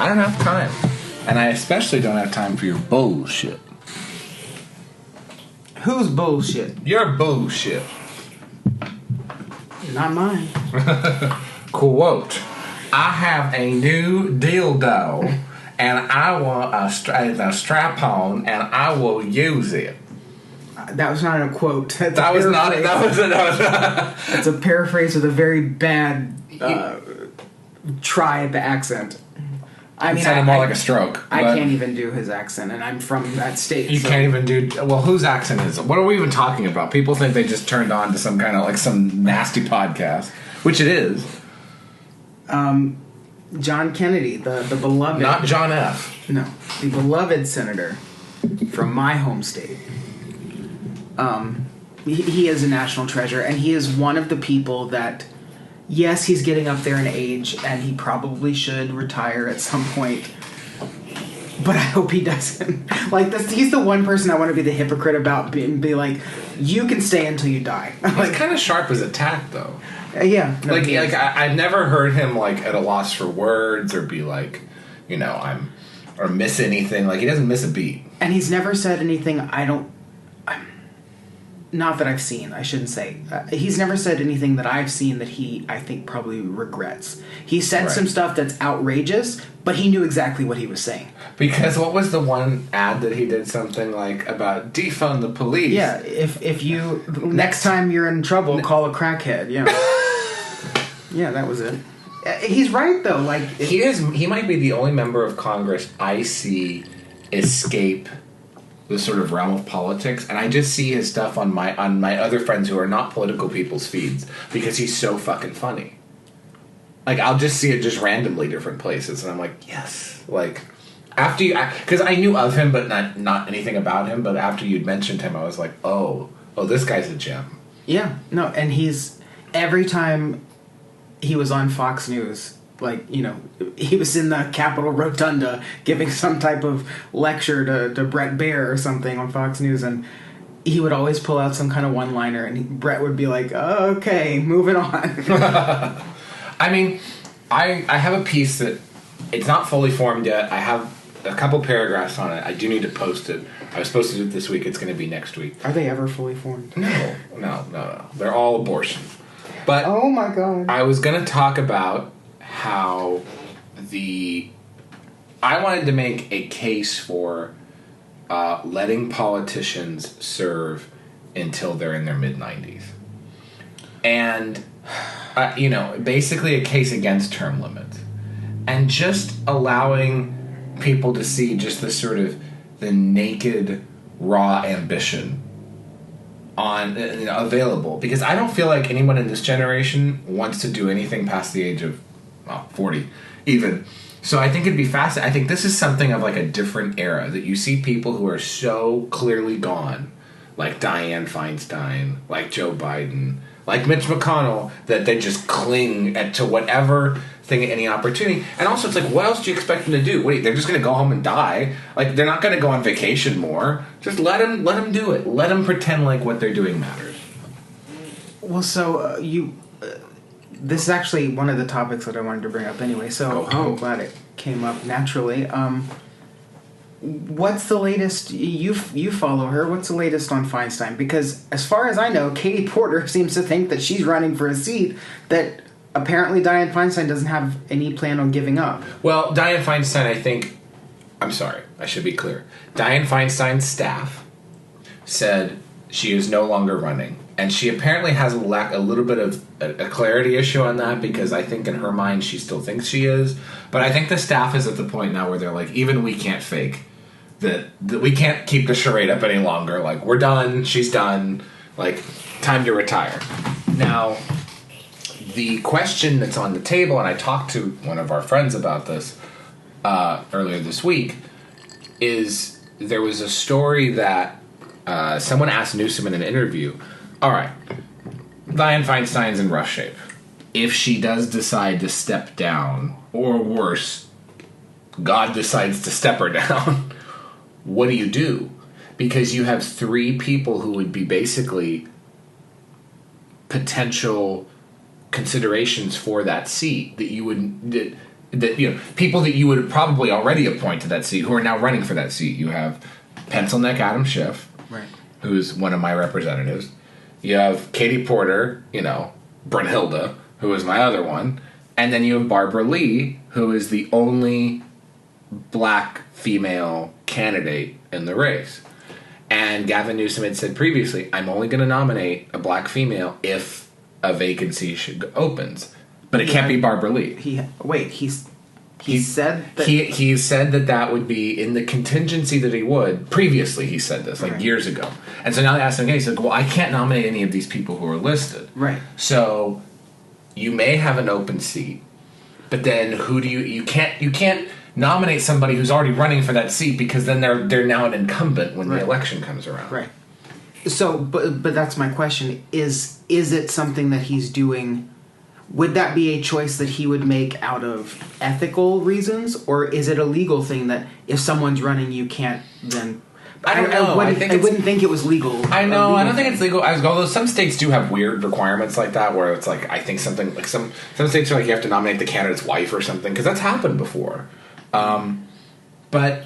I don't have time. And I especially don't have time for your bullshit. Who's bullshit? Your bullshit. Not mine. Quote, I have a new dildo and I want a strap-on and I will use it. That was not a quote. That was not. It's a paraphrase with a very bad tribe accent. I mean, sounded more like a stroke. I can't even do his accent, and I'm from that state. You can't even do. Well, whose accent is it? What are we even talking about? People think they just turned on to some kind of some nasty podcast, which it is. John Kennedy, the beloved, not John F. No, the beloved senator from my home state. He is a national treasure, and he is one of the people that, yes, he's getting up there in age, and he probably should retire at some point. But I hope he doesn't. Like this, he's the one person I want to be the hypocrite about, be like, you can stay until you die. He's kind of sharp as a tack, though. Yeah, no, I've never heard him at a loss for words or be like, or miss anything. Like he doesn't miss a beat, and he's never said anything. Not that I've seen, I shouldn't say. He's never said anything that I've seen that I think, probably regrets. He said some stuff that's outrageous, but he knew exactly what he was saying. Because what was the one ad that he did something about defund the police? Yeah, if you... Next time you're in trouble, call a crackhead, yeah. Yeah, that was it. He's right, though. He might be the only member of Congress I see escape the sort of realm of politics, and I just see his stuff on my other friends who are not political people's feeds because he's so fucking funny. I'll just see it just randomly different places, and I'm like, yes. After you, because I knew of him, but not anything about him. But after you'd mentioned him, I was like, oh, this guy's a gem. Yeah, no, and every time he was on Fox News. He was in the Capitol Rotunda giving some type of lecture to Brett Baer or something on Fox News, and he would always pull out some kind of one-liner, and Brett would be like, oh, okay, moving on. I mean, I have a piece that it's not fully formed yet. I have a couple paragraphs on it. I do need to post it. I was supposed to do it this week. It's going to be next week. Are they ever fully formed? No. They're all abortion. But oh my God. I was going to talk about how I wanted to make a case for letting politicians serve until they're in their mid-90s. And, basically a case against term limits. And just allowing people to see just the sort of the naked, raw ambition available. Because I don't feel like anyone in this generation wants to do anything past the age of 40 even. So I think it'd be fascinating. I think this is something of a different era, that you see people who are so clearly gone, like Dianne Feinstein, like Joe Biden, like Mitch McConnell, that they just cling to whatever thing, any opportunity. And also it's what else do you expect them to do? Wait, they're just going to go home and die? They're not going to go on vacation more. Just let them do it. Let them pretend like what they're doing matters. Well, so this is actually one of the topics that I wanted to bring up anyway, so I'm glad it came up naturally. What's the latest? You follow her. What's the latest on Feinstein? Because as far as I know, Katie Porter seems to think that she's running for a seat that apparently Dianne Feinstein doesn't have any plan on giving up. Well, Dianne Feinstein, I'm sorry, I should be clear. Dianne Feinstein's staff said she is no longer running. And she apparently has a little bit of a clarity issue on that, because I think in her mind she still thinks she is. But I think the staff is at the point now where they're like, even we can't fake that we can't keep the charade up any longer. We're done. She's done. Time to retire. Now, the question that's on the table, and I talked to one of our friends about this earlier this week, is there was a story that someone asked Newsom in an interview, all right, Dianne Feinstein's in rough shape. If she does decide to step down, or worse, God decides to step her down, what do you do? Because you have three people who would be basically potential considerations for that seat that you would... that people that you would probably already appoint to that seat who are now running for that seat. You have Pencil Neck Adam Schiff, Right. who's one of my representatives. You have Katie Porter, Brunhilde, who is my other one. And then you have Barbara Lee, who is the only black female candidate in the race. And Gavin Newsom had said previously, I'm only going to nominate a black female if a vacancy opens. But it can't be Barbara Lee. He said that... He said that would be in the contingency that he would. Previously, he said this, like years ago. And so now they asked him again, he said, well, I can't nominate any of these people who are listed. Right. So you may have an open seat, but then who do you can't nominate somebody who's already running for that seat because then they're now an incumbent when the election comes around. Right. So, but that's my question. Is it something that he's doing... Would that be a choice that he would make out of ethical reasons, or is it a legal thing that if someone's running, you can't then... I don't know. I wouldn't think it was legal. I know. I don't think it's legal. Although some states do have weird requirements like that, where it's like I think something like some states are like you have to nominate the candidate's wife or something because that's happened before. But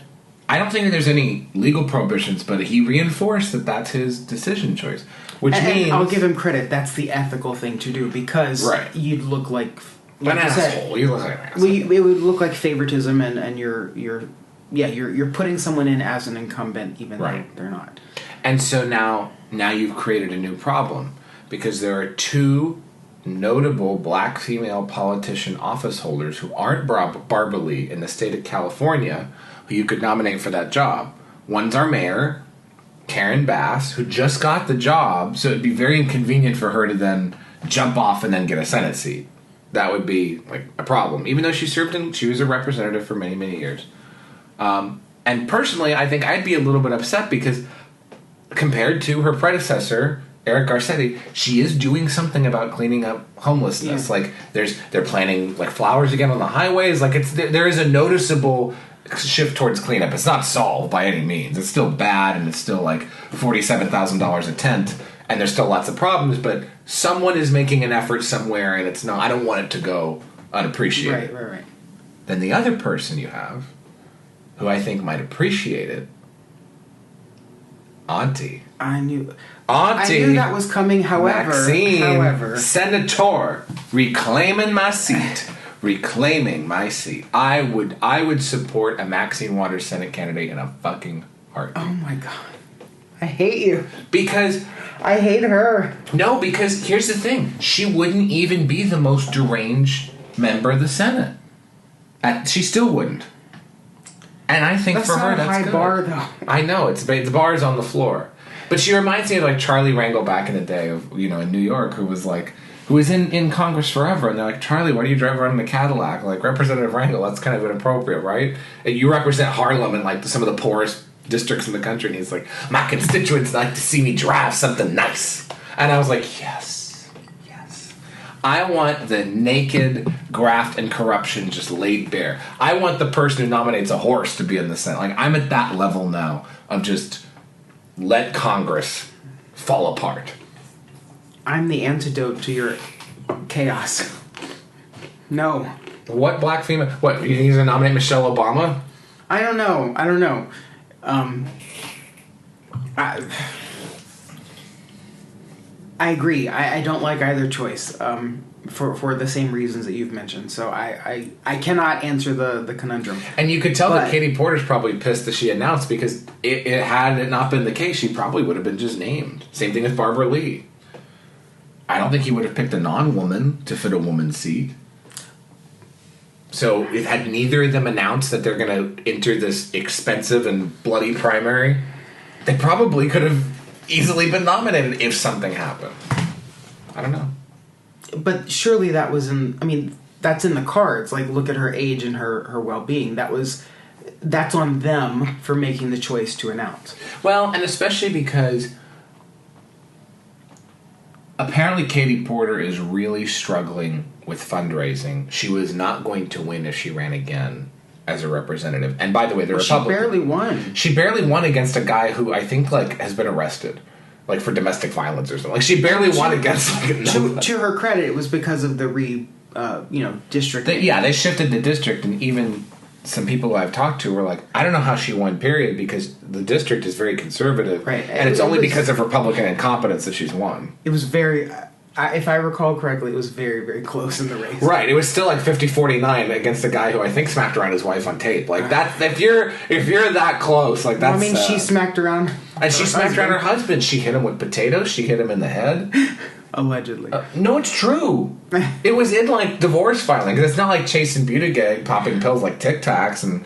I don't think that there's any legal prohibitions. But he reinforced that that's his decision choice, which means I'll give him credit. That's the ethical thing to do because you'd look like an asshole. You look like an asshole. It would look like favoritism, and you're putting someone in as an incumbent even though they're not. And so now you've created a new problem because there are two notable black female politician office holders who aren't Barbara Lee in the state of California who you could nominate for that job. One's our mayor, Karen Bass, who just got the job, so it'd be very inconvenient for her to then jump off and then get a Senate seat. That would be like a problem, even though she was a representative for many, many years. And personally, I think I'd be a little bit upset because compared to her predecessor, Eric Garcetti, she is doing something about cleaning up homelessness. Yeah. Like they're planting like flowers again on the highways. Like there is a noticeable shift towards cleanup. It's not solved by any means. It's still bad, and it's still like $47,000 a tent, and there's still lots of problems. But someone is making an effort somewhere, and it's not. I don't want it to go unappreciated. Right. Then the other person you have, who I think might appreciate it, Auntie. I knew that was coming. However, Senator, reclaiming my seat. I would support a Maxine Waters Senate candidate in a fucking heartbeat. Oh my god. I hate you. Because I hate her. No, because here's the thing. She wouldn't even be the most deranged member of the Senate. She still wouldn't. And I think for her that's high good. Bar though. I know, the bar is on the floor. But she reminds me of like Charlie Rangel back in the day of in New York who was in Congress forever, and they're like, Charlie, why do you drive around in a Cadillac? Like, Representative Rangel, that's kind of inappropriate, right? And you represent Harlem and, like, some of the poorest districts in the country, and he's like, my constituents like to see me drive something nice. And I was like, yes. I want the naked graft and corruption just laid bare. I want the person who nominates a horse to be in the Senate. Like, I'm at that level now of just let Congress fall apart. I'm the antidote to your chaos. No. What black female? What, you think he's going to nominate Michelle Obama? I don't know. I agree. I don't like either choice for the same reasons that you've mentioned. So I cannot answer the conundrum. And you could tell that Katie Porter's probably pissed that she announced because had it not been the case, she probably would have been just named. Same thing with Barbara Lee. I don't think he would have picked a non-woman to fit a woman's seat. So it had neither of them announced that they're going to enter this expensive and bloody primary. They probably could have easily been nominated if something happened. I don't know. But surely that was that's in the cards. Like, look at her age and her well-being. That's on them for making the choice to announce. Well, and especially because apparently Katie Porter is really struggling with fundraising. She was not going to win if she ran again as a representative. And by the way, the Republican... She barely won. She barely won against a guy who I think, like, has been arrested. Like, for domestic violence or something. Like, she barely won against... Like, to her credit, it was because of the district. They shifted the district, and even some people I've talked to were like, I don't know how she won, period, because the district is very conservative. Right. And it's only because of Republican incompetence that she's won. It was very... if I recall correctly, it was very, very close in the race. Right. It was still like 50-49 against a guy who I think smacked around his wife on tape. Like, that, if you're that close, like, that's... I mean, she smacked around... And she smacked around her husband. She hit him with potatoes. She hit him in the head. Allegedly. No, it's true. It was in, like, divorce filing. 'Cause it's not like Chase and Buttigieg popping pills like Tic Tacs and,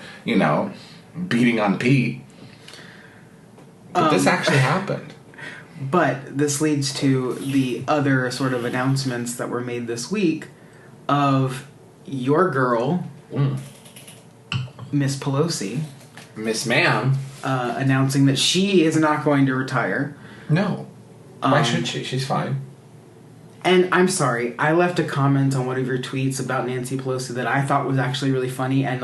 beating on Pete. But this actually happened. But this leads to the other sort of announcements that were made this week of your girl, Miss Pelosi. Miss Ma'am. Announcing that she is not going to retire. No. Why should she? She's fine. And I'm sorry, I left a comment on one of your tweets about Nancy Pelosi that I thought was actually really funny, and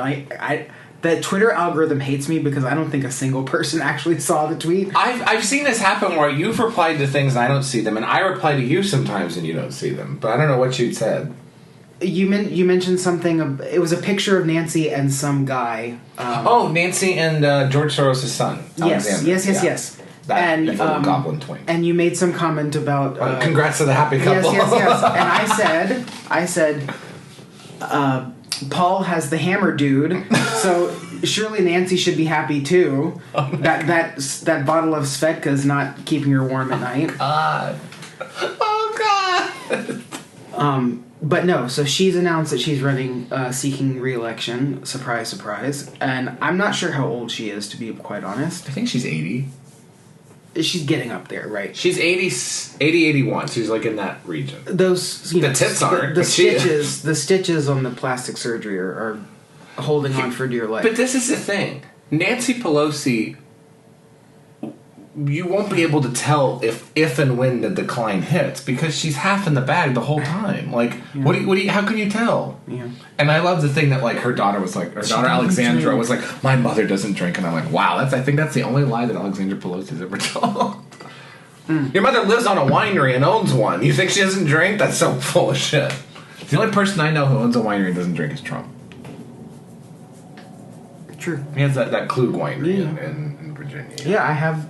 the Twitter algorithm hates me because I don't think a single person actually saw the tweet. I've seen this happen where you've replied to things and I don't see them, and I reply to you sometimes and you don't see them. But I don't know what you said. You mentioned something. It was a picture of Nancy and some guy. Nancy and George Soros' son. Alexander. Yes. That little goblin twink. And you made some comment about... congrats to the happy couple. Yes. And I said, Paul has the hammer dude, so surely Nancy should be happy too. That bottle of Svedka is not keeping her warm at night. God. Oh, God. But no, so she's announced that she's running, seeking re-election. Surprise, surprise. And I'm not sure how old she is, to be quite honest. I think she's 80. She's getting up there, right? She's 80, 81. She's like in that region. Those, the tits aren't. The stitches on the plastic surgery are holding on for dear life. But this is the thing. Nancy Pelosi, you won't be able to tell if and when the decline hits because she's half in the bag the whole time. Like, yeah. How can you tell? Yeah. And I love the thing that like her daughter Alexandra was like, my mother doesn't drink, and I'm like, wow, I think that's the only lie that Alexandra Pelosi's ever told. Your mother lives on a winery and owns one. You think she doesn't drink? That's so full of shit. The only person I know who owns a winery and doesn't drink is Trump. True. He has that Klug winery in Virginia. Yeah, I have.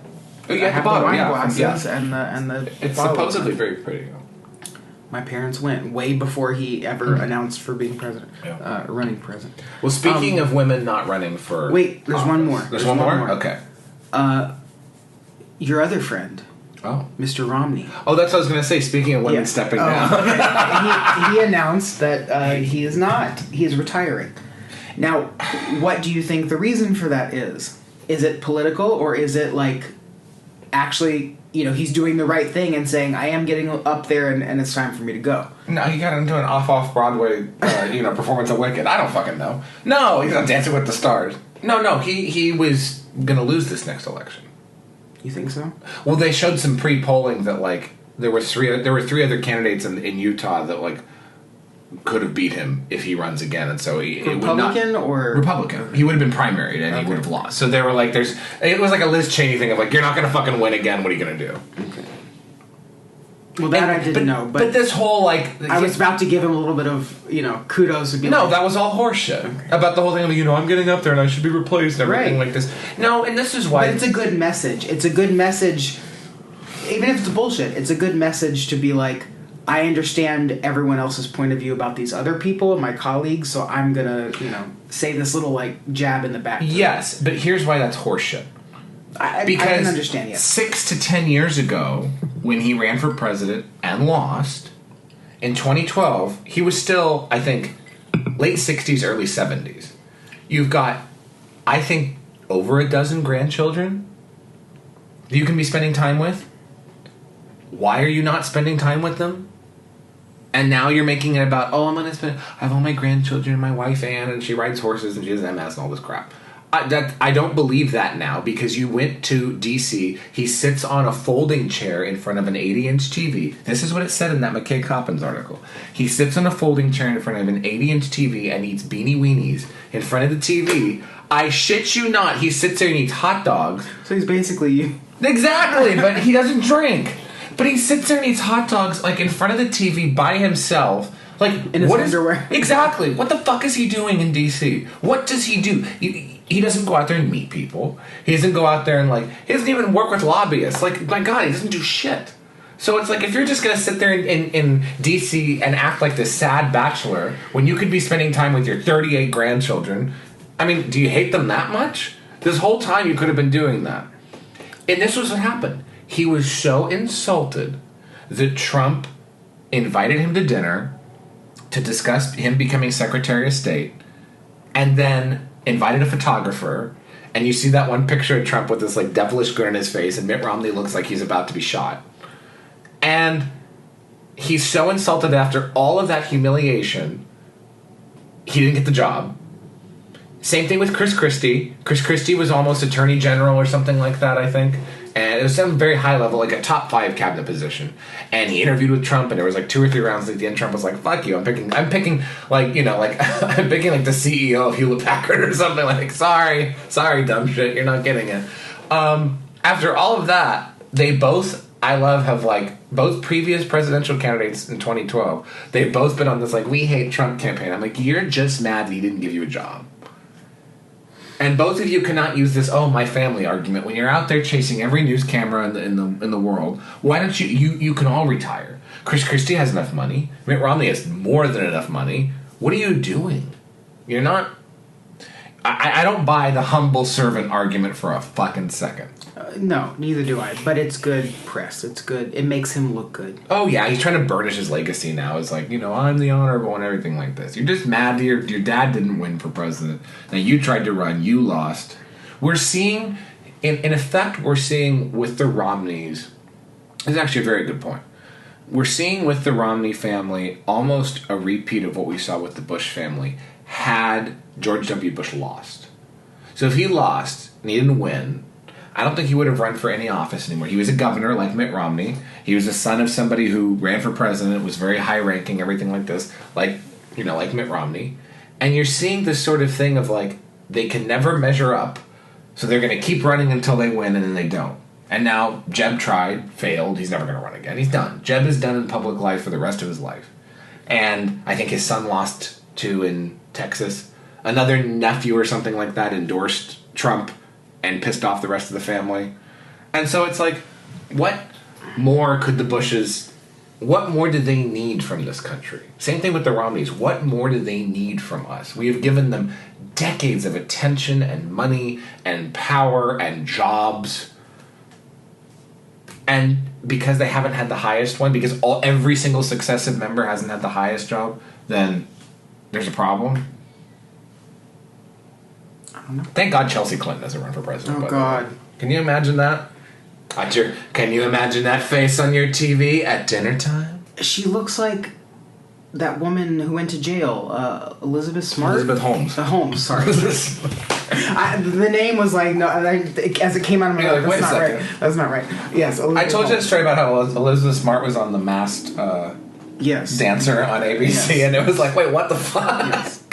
I have the wine glasses and the. It's supposedly very pretty. My parents went way before he ever announced for being president, running president. Well, speaking of women not running for... Wait, there's one more. There's one more? Okay. Your other friend, Mr. Romney. Oh, that's what I was going to say, speaking of women stepping down. he announced that he is not. He is retiring. Now, what do you think the reason for that is? Is it political, or is it like... actually, he's doing the right thing and saying, I am getting up there and it's time for me to go. No, he got into an off-Broadway, performance of Wicked. I don't fucking know. No, he's not Dancing with the Stars. No, he was going to lose this next election. You think so? Well, they showed some pre-polling that, like, there were three other candidates in Utah that, like, could have beat him if he runs again, and so Republican or Republican. He would have been primaried and he would have lost. So they were like, it was like a Liz Cheney thing of like, you're not going to fucking win again. What are you going to do? Okay. Well, I didn't know, but this whole like, I was about to give him a little bit of kudos. To be that was all horseshit about the whole thing. Of, I'm getting up there and I should be replaced and everything like this. No, and this is why. But it's a good message. It's a good message, even if it's bullshit. It's a good message to be like, I understand everyone else's point of view about these other people and my colleagues, so I'm gonna, say this little like jab in the back. Yes, but here's why that's horseshit. Because I can understand. Yes. 6 to 10 years ago, when he ran for president and lost, in 2012, he was still, I think, late 60s, early 70s. You've got, I think, over a dozen grandchildren that you can be spending time with. Why are you not spending time with them? And now you're making it about, I have all my grandchildren and my wife Anne, and she rides horses and she has MS and all this crap. I don't believe that now, because you went to D.C., he sits on a folding chair in front of an 80-inch TV. This is what it said in that McKay Coppins article. He sits on a folding chair in front of an 80-inch TV and eats Beanie Weenies in front of the TV. I shit you not, he sits there and eats hot dogs. So he's basically you. Exactly, but he doesn't drink. But he sits there and eats hot dogs like in front of the TV by himself Like, In his what is underwear. exactly? What the fuck is he doing in D.C.? What does he do? He doesn't go out there and meet people. He doesn't go out there and like. He doesn't even work with lobbyists. Like, my God, he doesn't do shit. So it's like, if you're just gonna sit there in D.C. and act like this sad bachelor when you could be spending time with your 38 grandchildren, I mean, do you hate them that much? This whole time you could have been doing that. And this was what happened. He was so insulted that Trump invited him to dinner to discuss him becoming Secretary of State, and then invited a photographer, and you see that one picture of Trump with this like devilish grin on his face, and Mitt Romney looks like he's about to be shot. And he's so insulted after all of that humiliation, he didn't get the job. Same thing with Chris Christie. Chris Christie was almost Attorney General or something like that, I think. And it was some very high level, like a top 5 cabinet position. And he interviewed with Trump, and there was like 2 or 3 rounds. At the end, Trump was like, "Fuck you! I'm picking like I'm picking like the CEO of Hewlett Packard or something." Like, sorry, dumb shit, you're not getting it. After all of that, they both, I love, have like both previous presidential candidates in 2012. They've both been on this like, "We hate Trump" campaign. I'm like, you're just mad that he didn't give you a job. And both of you cannot use this "oh, my family" argument when you're out there chasing every news camera in the world. Why don't you can all retire? Chris Christie has enough money. Mitt Romney has more than enough money. What are you doing? You're not. I don't buy the humble servant argument for a fucking second. No, neither do I. But it's good press. It's good. It makes him look good. Oh yeah, he's trying to burnish his legacy now. It's like, I'm the honorable and everything like this. You're just mad that your dad didn't win for president. Now you tried to run, you lost. We're seeing, in effect, with the Romneys. This is actually a very good point. We're seeing with the Romney family almost a repeat of what we saw with the Bush family had George W. Bush lost. So if he lost and he didn't win, I don't think he would have run for any office anymore. He was a governor like Mitt Romney. He was the son of somebody who ran for president, was very high ranking, everything like this, like Mitt Romney. And you're seeing this sort of thing of like, they can never measure up, so they're going to keep running until they win, and then they don't. And now Jeb tried, failed, he's never going to run again. He's done. Jeb is done in public life for the rest of his life. And I think his son lost too in Texas. Another nephew or something like that endorsed Trump and pissed off the rest of the family. And so it's like, what more could the Bushes, what more do they need from this country? Same thing with the Romneys. What more do they need from us? We have given them decades of attention and money and power and jobs. And because they haven't had the highest one, because every single successive member hasn't had the highest job, then there's a problem. Thank God Chelsea Clinton doesn't run for president. Oh, God. Can you imagine that? Can you imagine that face on your TV at dinner time? She looks like that woman who went to jail, Elizabeth Smart? Elizabeth Holmes. Holmes, sorry. The name was like, no, as it came out of my mouth, that's not right. That's not right. Yes, Elizabeth I told you Holmes. a story about how Elizabeth Smart was on The Masked Dancer on ABC, and it was like, wait, what the fuck? Yes.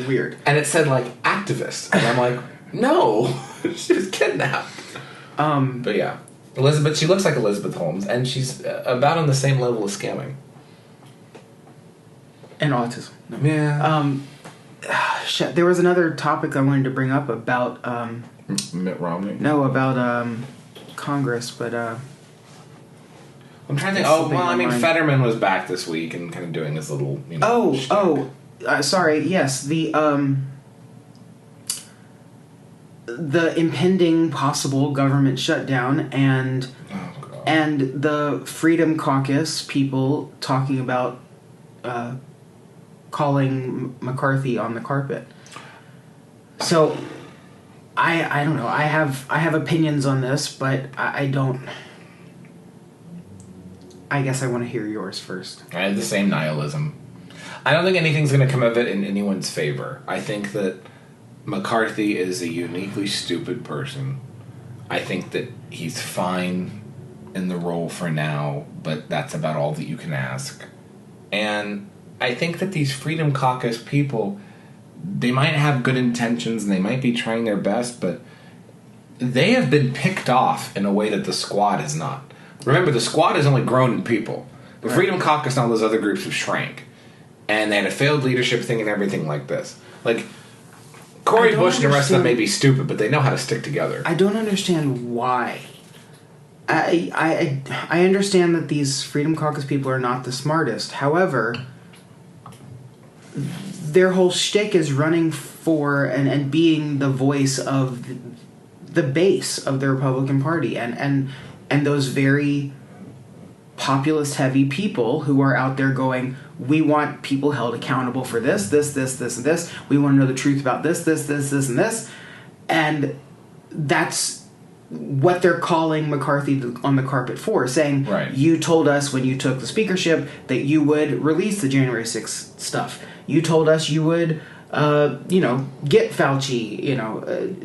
Weird. And it said, like, activist. And I'm like, no, she was kidnapped. But yeah, Elizabeth, she looks like Elizabeth Holmes, and she's about on the same level of scamming. And autism. No. Yeah. Shit, there was another topic I wanted to bring up about... Mitt Romney? No, about Congress, but... I'm trying to think. Fetterman was back this week and kind of doing his little, sorry. Yes, the impending possible government shutdown and the Freedom Caucus people talking about calling McCarthy on the carpet. So I don't know. I have opinions on this, but I don't. I guess I want to hear yours first. I have the same nihilism. I don't think anything's going to come of it in anyone's favor. I think that McCarthy is a uniquely stupid person. I think that he's fine in the role for now, but that's about all that you can ask. And I think that these Freedom Caucus people, they might have good intentions and they might be trying their best, but they have been picked off in a way that the Squad has not. Remember, the Squad has only grown in people. The Freedom Caucus and all those other groups have shrank. and they had a failed leadership thing and everything like this. Like, Cori Bush and the rest of them may be stupid, but they know how to stick together. I don't understand why. I understand that these Freedom Caucus people are not the smartest. However, their whole shtick is running for and being the voice of the base of the Republican Party and those very populist heavy people who are out there going, we want people held accountable for this, and this. We want to know the truth about this, and this. And that's what they're calling McCarthy on the carpet for, saying, right. You told us when you took the speakership that you would release the January 6th stuff. You told us you would, get Fauci,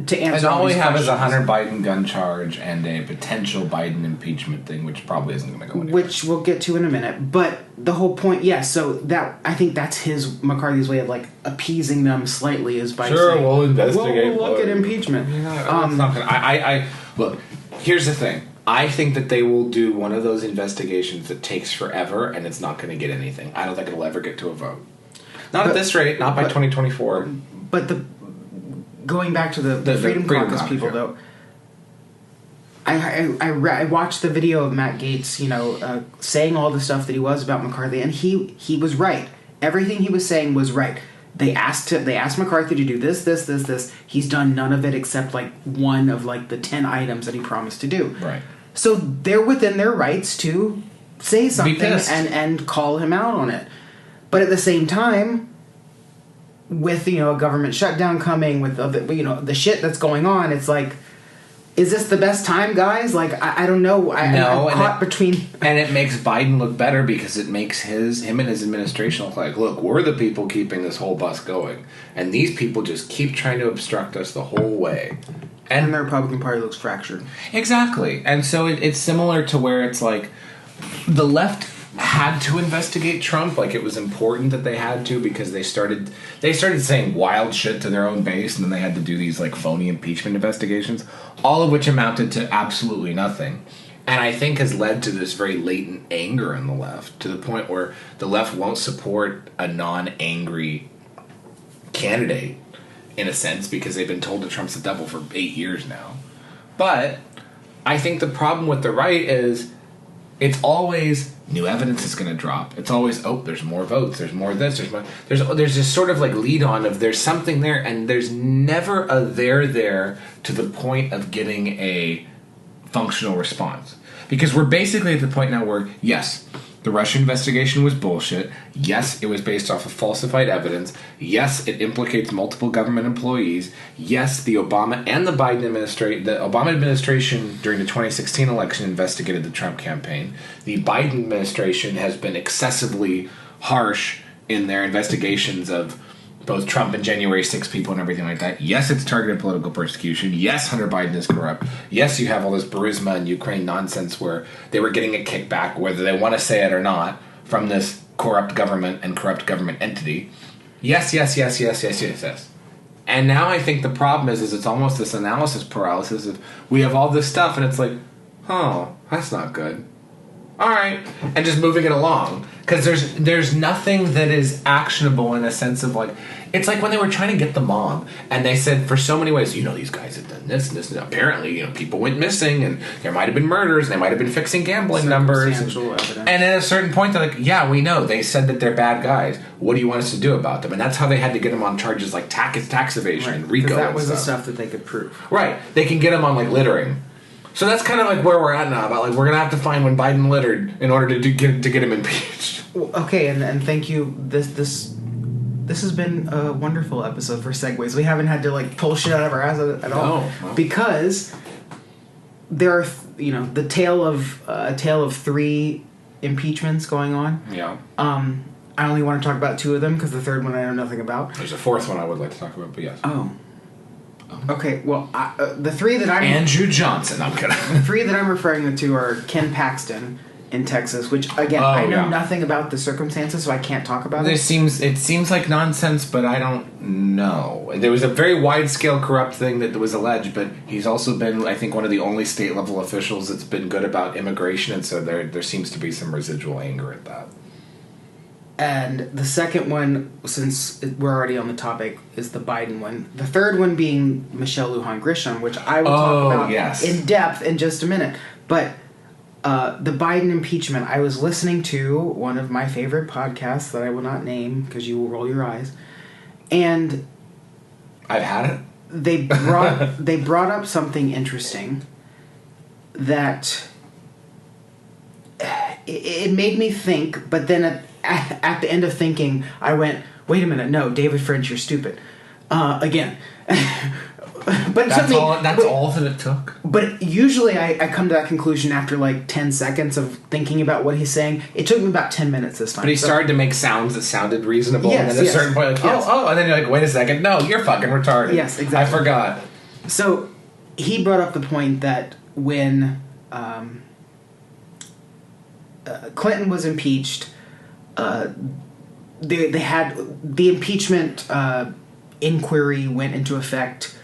to answer. And all we have is a questions. Hunter Biden gun charge and a potential Biden impeachment thing, which probably isn't going to go anywhere. Which we'll get to in a minute. But the whole point, so that I think that's McCarthy's way of like appeasing them slightly is by saying, we'll investigate. We'll look at impeachment. It's not gonna, I look. Here's the thing. I think that they will do one of those investigations that takes forever, and it's not going to get anything. I don't think it'll ever get to a vote. Not at this rate. Not by 2024. But going back to the Freedom Caucus people, though, I watched the video of Matt Gaetz, saying all the stuff that he was about McCarthy, and he was right. Everything he was saying was right. They asked McCarthy to do this. He's done none of it except like one of like the 10 items that he promised to do. Right. So they're within their rights to say something and call him out on it. But at the same time, with a government shutdown coming, with the shit that's going on, it's like, is this the best time, guys? Like, I don't know. I'm caught between. And it makes Biden look better because it makes him and his administration look like, look, we're the people keeping this whole bus going, and these people just keep trying to obstruct us the whole way. And the Republican Party looks fractured. Exactly. And so it's similar to where it's like the left had to investigate Trump, like it was important that they had to, because they started saying wild shit to their own base, and then they had to do these like phony impeachment investigations, all of which amounted to absolutely nothing. And I think has led to this very latent anger in the left, to the point where the left won't support a non-angry candidate, in a sense, because they've been told that Trump's the devil for 8 years now. But I think the problem with the right is it's always new evidence is going to drop. It's always, there's more votes, there's more this, there's this sort of like lead on of there's something there, and there's never a there to the point of getting a functional response. Because we're basically at the point now where, yes, the Russia investigation was bullshit. Yes, it was based off of falsified evidence. Yes, it implicates multiple government employees. Yes, the Obama and the Biden administration, the Obama administration during the 2016 election investigated the Trump campaign. The Biden administration has been excessively harsh in their investigations of both Trump and January 6 people and everything like that. Yes, it's targeted political persecution. Yes, Hunter Biden is corrupt. Yes, you have all this Burisma and Ukraine nonsense where they were getting a kickback, whether they want to say it or not, from this corrupt government and corrupt government entity. Yes. And now I think the problem is it's almost this analysis paralysis of we have all this stuff and it's like, oh, that's not good. All right, and just moving it along, because there's nothing that is actionable in a sense of like, it's like when they were trying to get the mob, and they said for so many ways, these guys have done this and this, and apparently, people went missing, and there might have been murders, and they might have been fixing gambling numbers, and at a certain point, they're like, yeah, we know, they said that they're bad guys. What do you want us to do about them? And that's how they had to get them on charges like tax evasion and RICO. That was the stuff that they could prove. Right, they can get them on like littering. So that's kind of like where we're at now. About like we're gonna have to find when Biden littered in order to get him impeached. Okay, and thank you. This has been a wonderful episode for segues. We haven't had to like pull shit out of our ass at all because there are a tale of 3 impeachments going on. Yeah. I only want to talk about 2 of them because the third one I know nothing about. There's a 4th one I would like to talk about, but yes. Oh. Okay, well, the 3 that I'm... Andrew Johnson, I'm kidding. The 3 that I'm referring to are Ken Paxton in Texas, which, again, I know nothing about the circumstances, so I can't talk about it. It seems like nonsense, but I don't know. There was a very wide-scale corrupt thing that was alleged, but he's also been, I think, one of the only state-level officials that's been good about immigration, and so there seems to be some residual anger at that. And the second one, since we're already on the topic, is the Biden one. The third one being Michelle Lujan Grisham, which I will talk about in depth in just a minute. But the Biden impeachment, I was listening to one of my favorite podcasts that I will not name because you will roll your eyes. And I've had it. They brought up something interesting that it made me think, but then at the end of thinking, I went, wait a minute, no, David French, you're stupid. Again. But that's all that it took. But usually I come to that conclusion after like 10 seconds of thinking about what he's saying. It took me about 10 minutes this time. But he started to make sounds that sounded reasonable, and then at a certain point, like, and then you're like, wait a second, no, you're fucking retarded. Yes, exactly. I forgot. So he brought up the point that when Clinton was impeached, they had the impeachment inquiry went into effect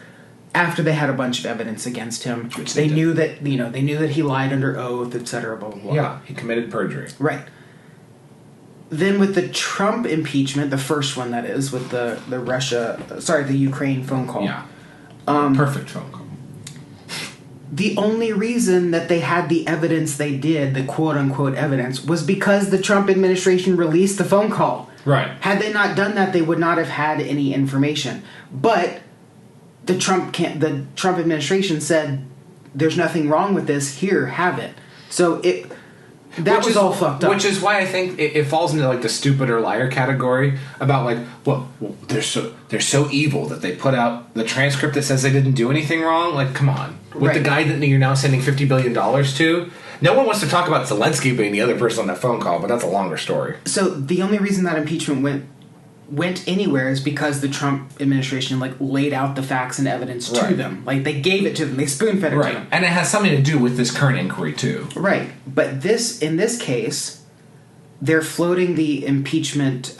after they had a bunch of evidence against him. Which they knew that he lied under oath, etc. Blah blah blah. Yeah, he committed perjury. Right. Then with the Trump impeachment, the first one that is, with the Ukraine phone call. Yeah. Perfect phone call. The only reason that they had the evidence they did, the quote-unquote evidence, was because the Trump administration released the phone call. Right. Had they not done that, they would not have had any information. But the Trump administration said, there's nothing wrong with this, here, have it. So that was all fucked up. Which is why I think it falls into like the stupid or liar category about like, well, they're so evil that they put out the transcript that says they didn't do anything wrong. Like, come on. With the guy that you're now sending $50 billion to, no one wants to talk about Zelensky being the other person on that phone call, but that's a longer story. So the only reason that impeachment went anywhere is because the Trump administration laid out the facts and evidence to them. Like, they gave it to them. They spoon-fed it to them. And it has something to do with this current inquiry too. Right. But in this case, they're floating the impeachment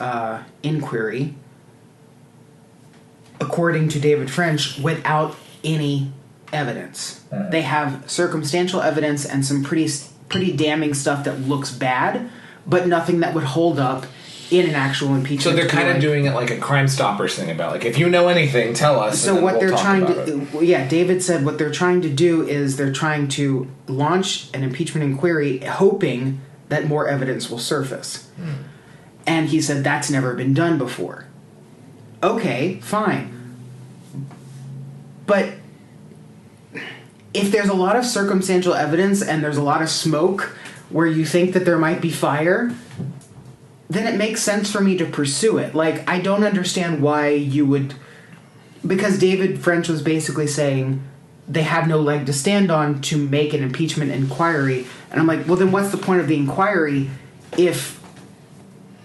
inquiry, according to David French, without any evidence. They have circumstantial evidence and some pretty damning stuff that looks bad, but nothing that would hold up in an actual impeachment. So they're kind of doing it like a Crime Stoppers thing about, like, if you know anything, tell us. So what they're trying to, David said what they're trying to do is they're trying to launch an impeachment inquiry, hoping that more evidence will surface. And he said that's never been done before. Okay, fine. But if there's a lot of circumstantial evidence and there's a lot of smoke where you think that there might be fire, then it makes sense for me to pursue it. Like, I don't understand why you would... Because David French was basically saying they have no leg to stand on to make an impeachment inquiry. And I'm like, well, then what's the point of the inquiry if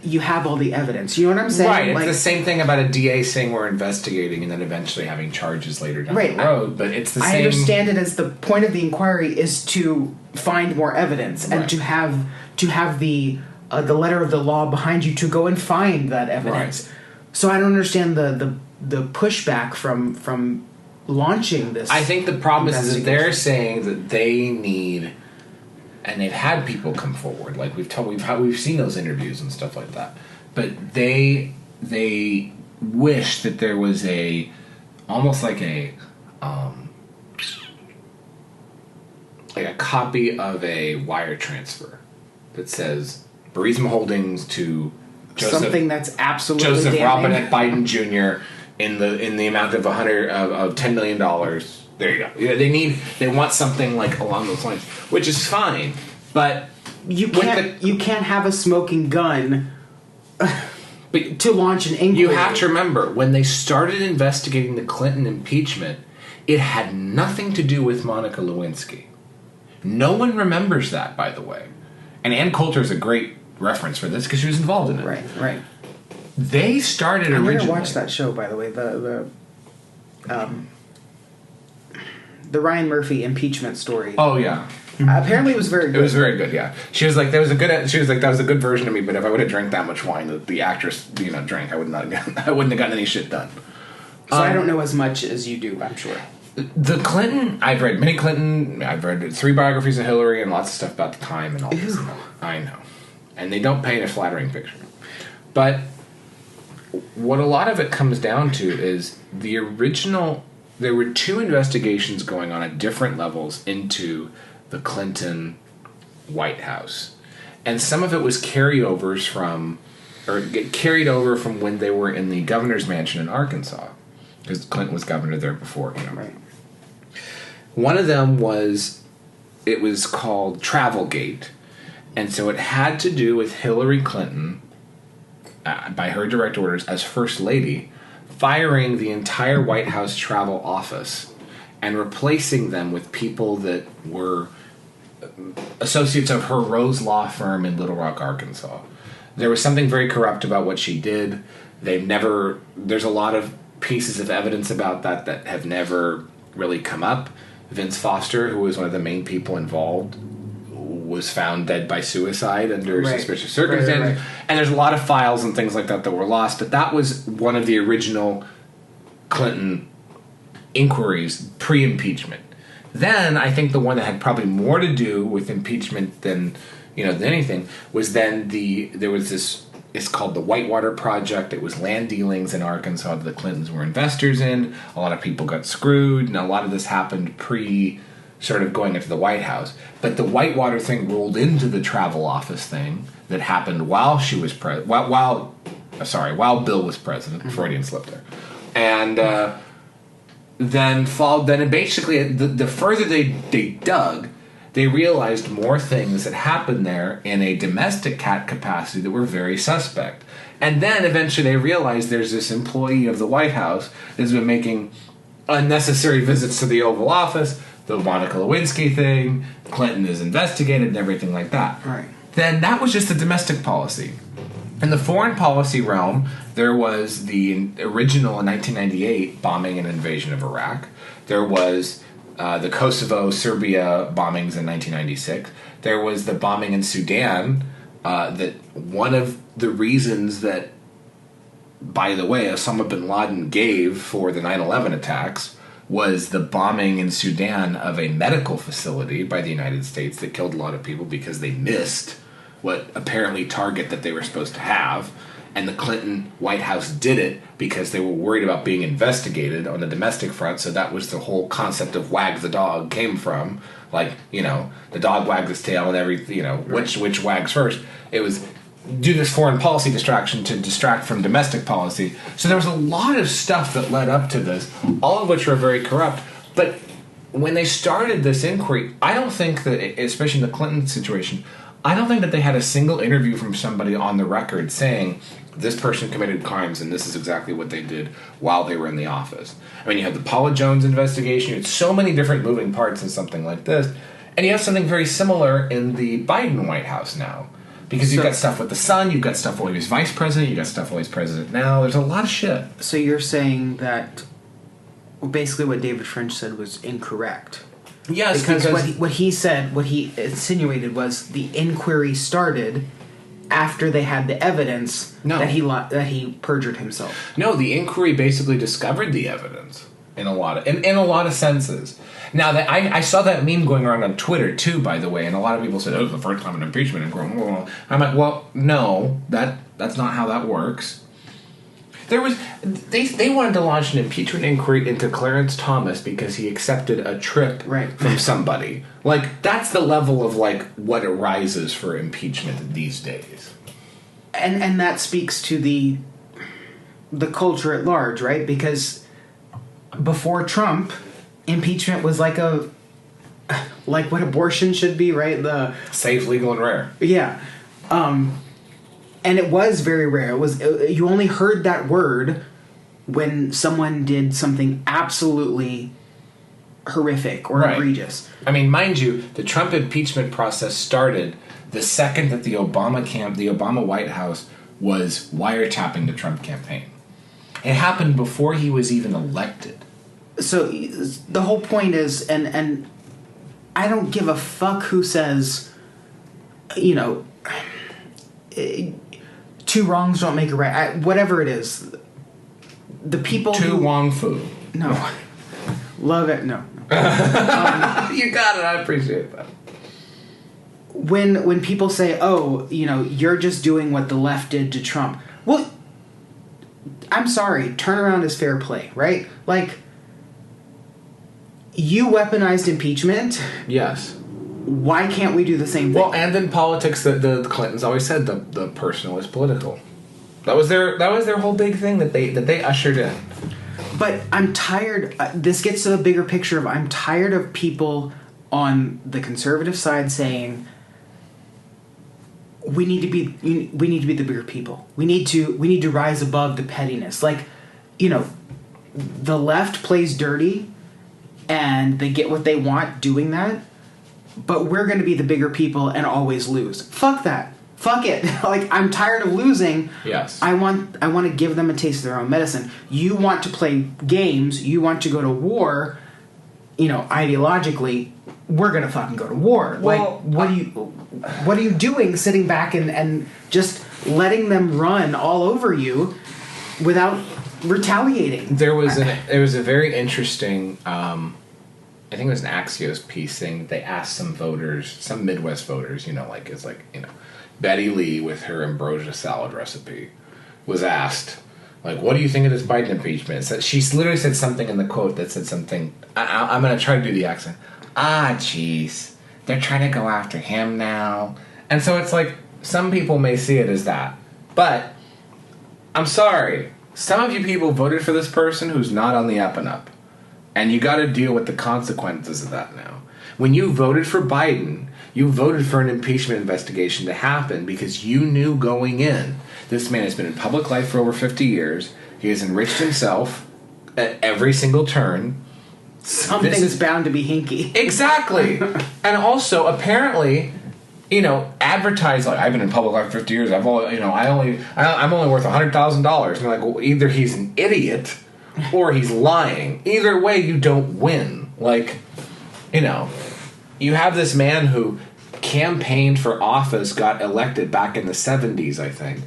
you have all the evidence? You know what I'm saying? Right. It's the same thing about a DA saying we're investigating and then eventually having charges later down the road. But it's the same... I understand it as the point of the inquiry is to find more evidence and to have the letter of the law behind you to go and find that evidence. Right. So I don't understand the pushback from launching this. I think the problem is that they're saying that they need, and they've had people come forward, like we've seen those interviews and stuff like that, but they wish that there was almost like a copy of a wire transfer that says Burisma Holdings to something that's absolutely Joseph damning. Robinette Biden Jr. in the amount of $10 million. There you go. They want something like along those lines, which is fine, but you can't have a smoking gun to launch an inquiry. You have to remember, when they started investigating the Clinton impeachment, it had nothing to do with Monica Lewinsky. No one remembers that, by the way. And Ann Coulter is a great reference for this because she was involved in it. Right. They started originally... I never watched that show, by the way. The Ryan Murphy impeachment story. Oh, yeah. Apparently it was very good. It was very good, yeah. She was like, that was a good version of me, but if I would have drank that much wine that the actress, drank, I wouldn't have gotten any shit done. So I don't know as much as you do, I'm sure. The Clinton, I've read many Clinton, I've read 3 biographies of Hillary and lots of stuff about the time and all this stuff. I know. And they don't paint a flattering picture. But what a lot of it comes down to is the original. There were two investigations going on at different levels into the Clinton White House, and some of it was carryovers from, or carried over from when they were in the governor's mansion in Arkansas, because Clinton was governor there before. Right. One of them was, it was called Travelgate, and so it had to do with Hillary Clinton, by her direct orders as First Lady, firing the entire White House travel office and replacing them with people that were associates of her Rose Law firm in Little Rock, Arkansas. There was something very corrupt about what she did. There's a lot of pieces of evidence about that have never really come up. Vince Foster, who was one of the main people involved, was found dead by suicide under suspicious circumstances. Right. And there's a lot of files and things like that were lost, but that was one of the original Clinton inquiries pre-impeachment. Then I think the one that had probably more to do with impeachment than anything was then there was this. It's called the Whitewater Project. It was land dealings in Arkansas that the Clintons were investors in. A lot of people got screwed, and a lot of this happened sort of going into the White House. But the Whitewater thing rolled into the travel office thing that happened while she was while Bill was president. Freudian slip there. And then basically the further they dug, they realized more things that happened there in a domestic cat capacity that were very suspect. And then eventually they realized there's this employee of the White House that's been making unnecessary visits to the Oval Office, the Monica Lewinsky thing, Clinton is investigated and everything like that. Right. Then that was just the domestic policy. In the foreign policy realm, there was the original 1998 bombing and invasion of Iraq. There was the Kosovo-Serbia bombings in 1996. There was the bombing in Sudan, that one of the reasons that, by the way, Osama bin Laden gave for the 9/11 attacks was the bombing in Sudan of a medical facility by the United States that killed a lot of people because they missed what apparently target that they were supposed to have. And the Clinton White House did it because they were worried about being investigated on the domestic front. So that was the whole concept of wag the dog came from. Like, the dog wags its tail and which wags first. It was do this foreign policy distraction to distract from domestic policy. So there was a lot of stuff that led up to this, all of which were very corrupt. But when they started this inquiry, I don't think that, especially in the Clinton situation, I don't think that they had a single interview from somebody on the record saying this person committed crimes and this is exactly what they did while they were in the office. I mean, you had the Paula Jones investigation. You had so many different moving parts in something like this. And you have something very similar in the Biden White House now. Because you've got stuff with the son, you've got stuff while he was vice president, you've got stuff while he's president now. There's a lot of shit. So you're saying that basically what David French said was incorrect. Yes, because what he said, what he insinuated was the inquiry started after they had the evidence that he perjured himself. No, the inquiry basically discovered the evidence in a lot of senses. Now, that I saw that meme going around on Twitter too, by the way, and a lot of people said, "Oh, it's the first time an impeachment," and I'm like, "Well, no, that's not how that works." There was they wanted to launch an impeachment inquiry into Clarence Thomas because he accepted a trip from somebody. Like, that's the level of what arises for impeachment these days. And that speaks to the culture at large, right? Because before Trump, impeachment was like what abortion should be, right? The safe, legal, and rare. Yeah. And it was very rare. You only heard that word when someone did something absolutely horrific or egregious. I mean, mind you, the Trump impeachment process started the second that the Obama White House was wiretapping the Trump campaign. It happened before he was even elected. So the whole point is, and I don't give a fuck who says, two wrongs don't make a right. Whatever it is, the people Wong Fu. No. Love it. No. You got it. I appreciate that. When people say, "Oh, you're just doing what the left did to Trump," Well, I'm sorry. Turnaround is fair play, right? Like, you weaponized impeachment. Yes. Why can't we do the same thing? Well, and in politics, the Clintons always said the personal is political. That was their whole big thing that they ushered in. But I'm tired. This gets to the bigger picture of I'm tired of people on the conservative side saying we need to be the bigger people. We need to rise above the pettiness. Like, the left plays dirty, and they get what they want doing that. But we're going to be the bigger people and always lose. Fuck that. Fuck it. Like, I'm tired of losing. Yes. I want to give them a taste of their own medicine. You want to play games. You want to go to war. Ideologically, we're going to fucking go to war. Well, what are you doing sitting back and just letting them run all over you without retaliating? There was a very interesting I think it was an Axios piece saying they asked some voters, some Midwest voters, Betty Lee with her ambrosia salad recipe was asked, like, what do you think of this Biden impeachment? So she literally said something in the quote that said something, I'm going to try to do the accent. Jeez, they're trying to go after him now. And so it's like, some people may see it as that. But, I'm sorry, some of you people voted for this person who's not on the up and up. And you got to deal with the consequences of that now. When you voted for Biden, you voted for an impeachment investigation to happen because you knew going in, this man has been in public life for over 50 years. He has enriched himself at every single turn. Something's bound to be hinky. Exactly. And also, apparently, advertise like, I've been in public life for 50 years. I'm only worth $100,000. And they're like, well, either he's an idiot or he's lying. Either way, you don't win. Like, you have this man who campaigned for office, got elected back in the 70s, I think,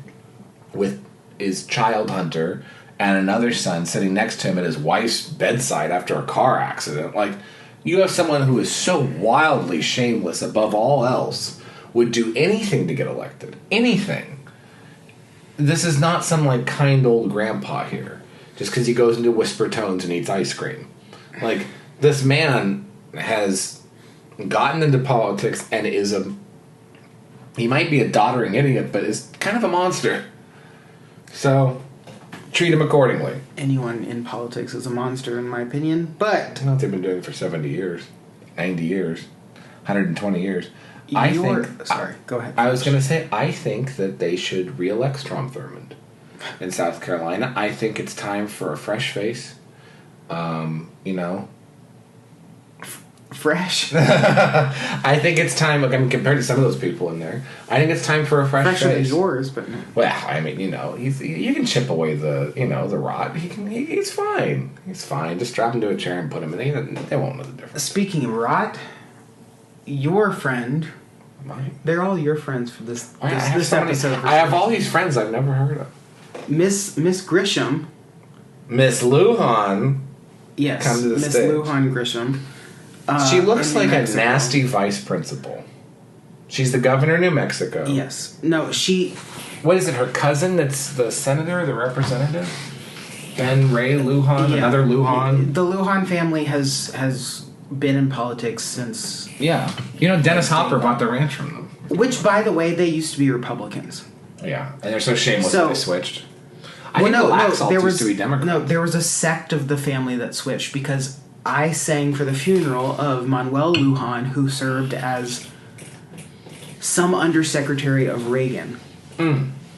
with his child hunter and another son sitting next to him at his wife's bedside after a car accident. Like, you have someone who is so wildly shameless above all else, would do anything to get elected. Anything. This is not some, like, kind old grandpa here. Just because he goes into whisper tones and eats ice cream. Like, this man has gotten into politics and he might be a doddering idiot, but is kind of a monster. So, treat him accordingly. Anyone in politics is a monster, in my opinion, but... I know they've been doing it for 70 years, 90 years, 120 years. Sorry, go ahead. I was going to say, I think that they should re-elect Strom Thurmond in South Carolina. I think it's time for a fresh face. Fresh? I think it's time, compared to some of those people in there, I think it's time for a fresh Fresher face. than yours, but... Well, you can chip away the rot. He's fine. He's fine. Just strap him to a chair and put him in. They won't know the difference. Speaking of rot, your friend... Mine? They're all your friends for this episode. I have all these friends I've never heard of. Miss Grisham. Miss Lujan. Yes, come to the Miss stage. Lujan Grisham. She looks like Mexico. a nasty vice principal. She's the governor of New Mexico. Yes. No, she... What is it, her cousin that's the senator, the representative? Ben Ray Lujan, Yeah. another Lujan. The Lujan family has been in politics since... Yeah. Dennis Hopper bought the ranch from them. Which, by the way, they used to be Republicans. Yeah. And they're so shameless that they switched. I think there Laxalt was used to be Democrat. No, there was a sect of the family that switched because I sang for the funeral of Manuel Lujan, who served as some undersecretary of Reagan,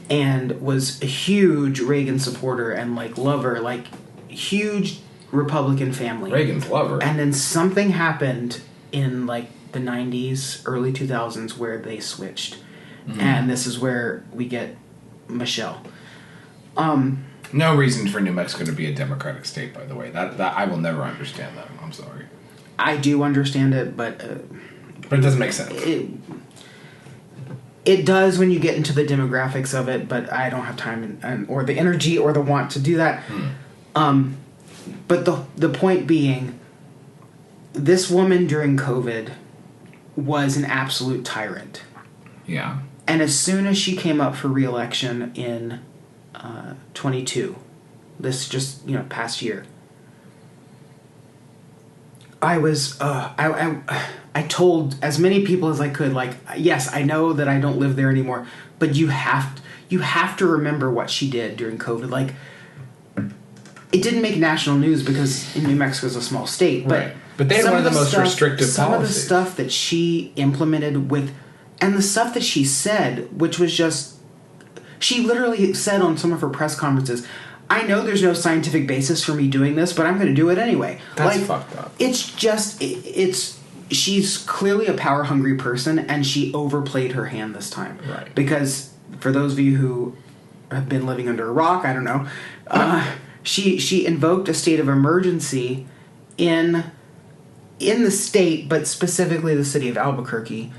and was a huge Reagan supporter and lover, huge Republican family. Reagan's lover. And then something happened in the 90s, early 2000s where they switched, and this is where we get Michelle. No reason for New Mexico to be a Democratic state, by the way. That I will never understand that. I'm sorry. I do understand it, but it doesn't make sense. It does when you get into the demographics of it, but I don't have time or the energy or the want to do that. But the point being, this woman during COVID was an absolute tyrant. Yeah. And as soon as she came up for re-election in 2022. This just, past year. I was, I told as many people as I could, like, yes, I know that I don't live there anymore, but you have to remember what she did during COVID. Like, it didn't make national news because New Mexico is a small state, but right. But they had one of the most restrictive some policies. of the stuff that she implemented and the stuff that she said, which was just, she literally said on some of her press conferences, I know there's no scientific basis for me doing this, but I'm going to do it anyway. That's fucked up. It's just, she's clearly a power-hungry person, and she overplayed her hand this time. Right. Because, for those of you who have been living under a rock, I don't know, she invoked a state of emergency in the state, but specifically the city of Albuquerque,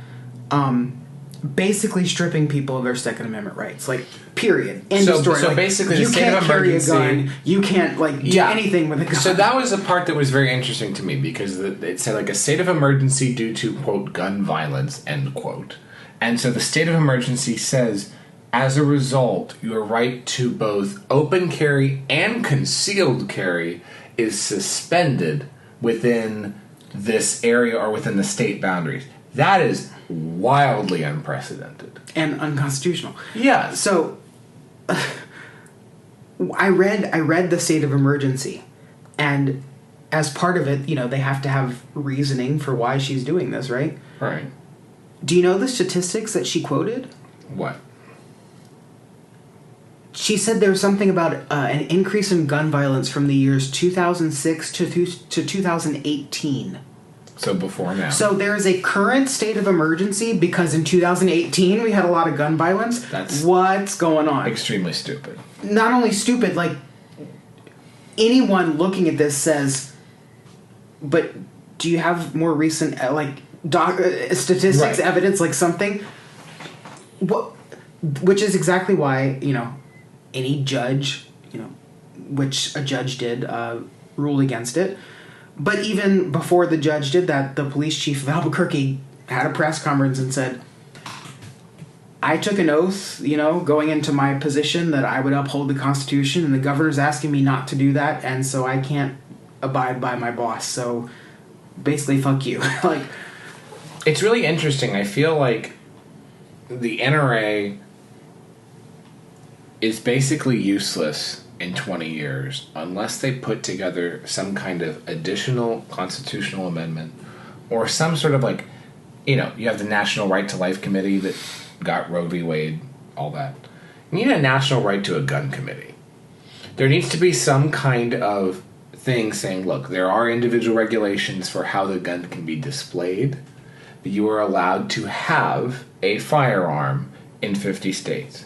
basically stripping people of their Second Amendment rights. Like, period. End of story. So like, basically, you the state can't of carry a emergency, gun. You can't do anything with a gun. So that was the part that was very interesting to me, because it said like a state of emergency due to, quote, gun violence, end quote. And so the state of emergency says, as a result, your right to both open carry and concealed carry is suspended within this area or within the state boundaries. That is wildly unprecedented. And unconstitutional. Yeah. So, I read the state of emergency, and as part of it, they have to have reasoning for why she's doing this, right? Right. Do you know the statistics that she quoted? What? She said there was something about an increase in gun violence from the years 2006 to 2018. So before now. So there is a current state of emergency because in 2018 we had a lot of gun violence. That's what's going on? Extremely stupid. Not only stupid, like, anyone looking at this says, but do you have more recent, statistics, right. evidence, like something? What? Which is exactly why, any judge, which a judge did, ruled against it. But even before the judge did that, the police chief of Albuquerque had a press conference and said, I took an oath, going into my position that I would uphold the Constitution, and the governor's asking me not to do that, and so I can't abide by my boss. So basically, fuck you. Like, it's really interesting. I feel like the NRA is basically useless in 20 years unless they put together some kind of additional constitutional amendment or some sort of you have the National Right to Life Committee that got Roe v. Wade, all that. You need a national right to a gun committee. There needs to be some kind of thing saying, look, there are individual regulations for how the gun can be displayed, but you are allowed to have a firearm in 50 states.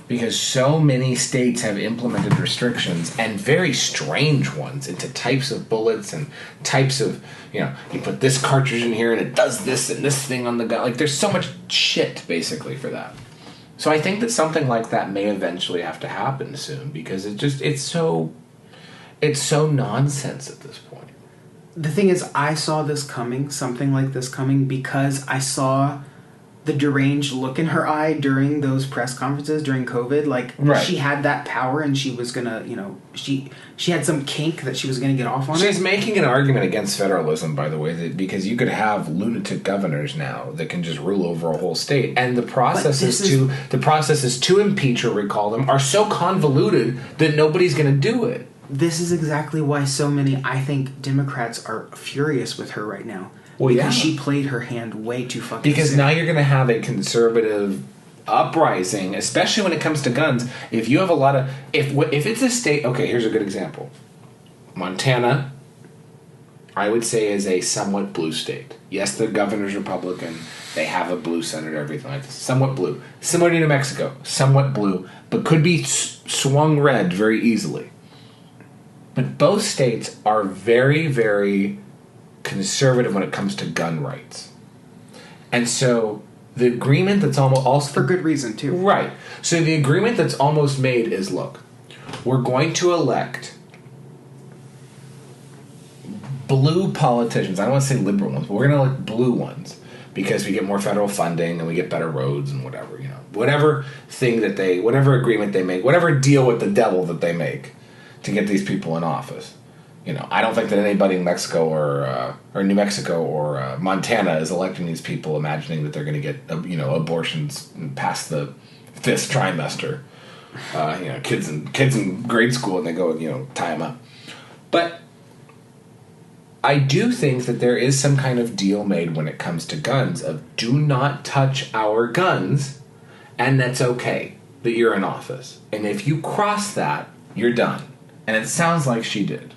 Because so many states have implemented restrictions, and very strange ones, into types of bullets and types of, you put this cartridge in here and it does this and this thing on the gun. Like, there's so much shit, basically, for that. So I think that something like that may eventually have to happen soon, because it's so nonsense at this point. The thing is, I saw this coming, something like this coming, because I saw the deranged look in her eye during those press conferences during COVID. Like, right. She had that power, and she was gonna, she had some kink that she was gonna get off on. She's making an argument against federalism, by the way, that because you could have lunatic governors now that can just rule over a whole state, and the processes to impeach or recall them are so convoluted that nobody's gonna do it. This is exactly why so many, I think, Democrats are furious with her right now. Well, because she played her hand way too fucking Because soon. now you're going to have a conservative uprising, especially when it comes to guns. If you have a lot of... If it's a state... Okay, here's a good example. Montana, I would say, is a somewhat blue state. Yes, the governor's Republican. They have a blue senator, everything like this. Somewhat blue. Similar to New Mexico. Somewhat blue. But could be swung red very easily. But both states are very, very conservative when it comes to gun rights. And so the agreement that's almost... For good reason, too. Right. So the agreement that's almost made is, look, we're going to elect blue politicians. I don't want to say liberal ones, but we're going to elect blue ones because we get more federal funding and we get better roads and whatever, whatever thing whatever agreement they make, whatever deal with the devil that they make to get these people in office. I don't think that anybody in Mexico or New Mexico or Montana is electing these people imagining that they're going to get abortions past the 5th trimester. Kids in grade school and they go tie them up. But I do think that there is some kind of deal made when it comes to guns of do not touch our guns, and that's okay that you're in office. And if you cross that, you're done. And it sounds like she did.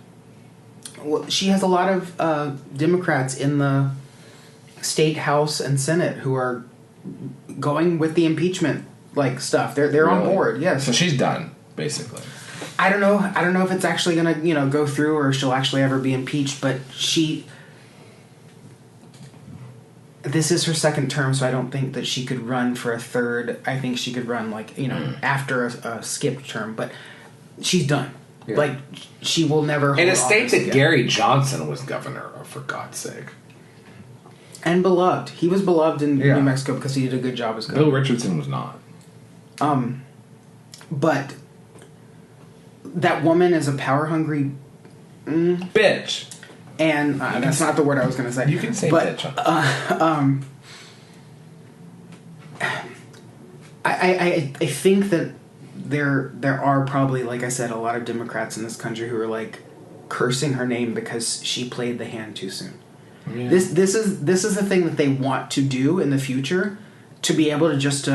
Well, she has a lot of Democrats in the state house and Senate who are going with the impeachment stuff. They're really? On board. Yes. So she's done basically. I don't know if it's actually gonna go through or she'll actually ever be impeached. But this is her second term, so I don't think that she could run for a third. I think she could run after a skipped term. But she's done. Yeah. She will never hold in a state that again. Gary Johnson was governor of, for God's sake. And beloved. He was beloved in New Mexico because he did a good job as governor. Bill Richardson was not. But that woman is a power-hungry bitch. And that's not the word I was going to say. You can say bitch. I think that there are probably, like I said, a lot of Democrats in this country who are cursing her name because she played the hand too soon. Yeah. This is the thing that they want to do in the future, to be able to just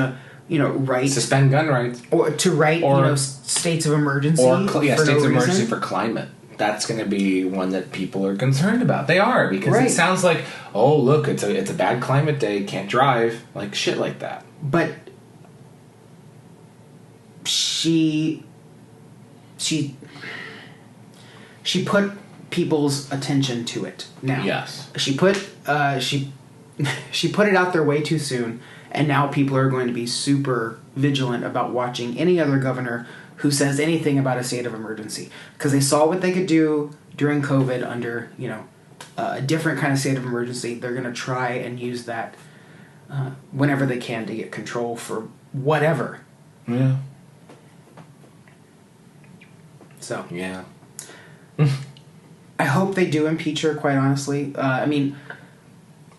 write suspend gun rights or to write states of emergency states of emergency for climate. That's going to be one that people are concerned about. They are, because it sounds like, oh look, it's a bad climate day, can't drive, shit like that. But she put people's attention to it now. Yes. She put it out there way too soon, and now people are going to be super vigilant about watching any other governor who says anything about a state of emergency, because they saw what they could do during COVID under a different kind of state of emergency. They're going to try and use that whenever they can to get control for whatever. Yeah. So yeah. I hope they do impeach her, quite honestly.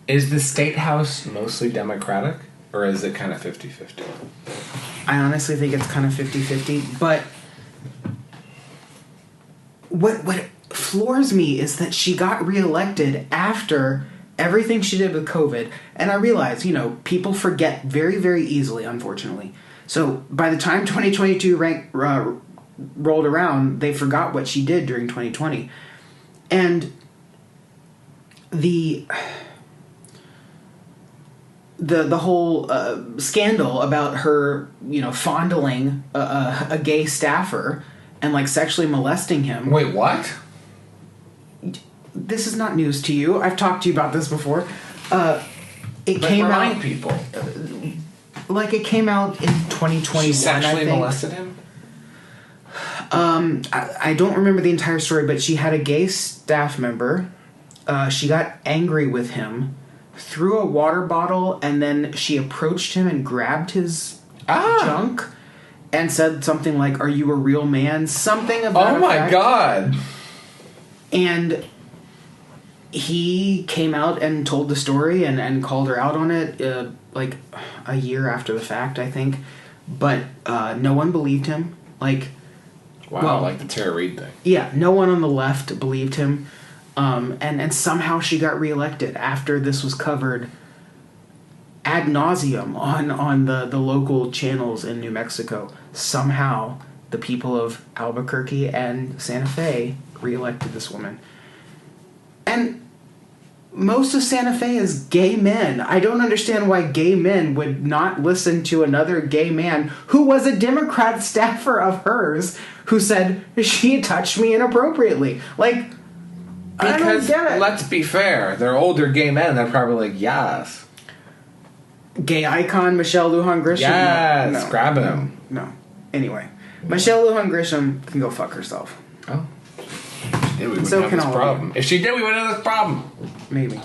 Is the state house mostly Democratic, or is it kind of 50-50? I honestly think it's kind of 50-50, but what floors me is that she got reelected after everything she did with COVID, and I realize, people forget very, very easily, unfortunately. So by the time 2022 rolled around, they forgot what she did during 2020. And the whole scandal about her, fondling a gay staffer and sexually molesting him. Wait, what? This is not news to you. I've talked to you about this before. It came remind out. People. It came out in 2021. She sexually I think. molested him? I don't remember the entire story, but she had a gay staff member. She got angry with him, threw a water bottle, and then she approached him and grabbed his junk and said something like, "Are you a real man?" Something of that effect. Oh my God. And he came out and told the story and called her out on it a year after the fact, I think. But no one believed him. Wow, like the Tara Reid thing. Yeah, no one on the left believed him. And somehow she got reelected after this was covered ad nauseum on the local channels in New Mexico. Somehow the people of Albuquerque and Santa Fe reelected this woman. And most of Santa Fe is gay men. I don't understand why gay men would not listen to another gay man who was a Democrat staffer of hers who said, she touched me inappropriately. I don't get it. Let's be fair, they're older gay men. They're probably yes. Gay icon Michelle Lujan Grisham. Yes, no, grab him. No. Anyway, Michelle Lujan Grisham can go fuck herself. Oh. If she did, we wouldn't So have can this all of problem. If she did, we wouldn't have this problem. Maybe.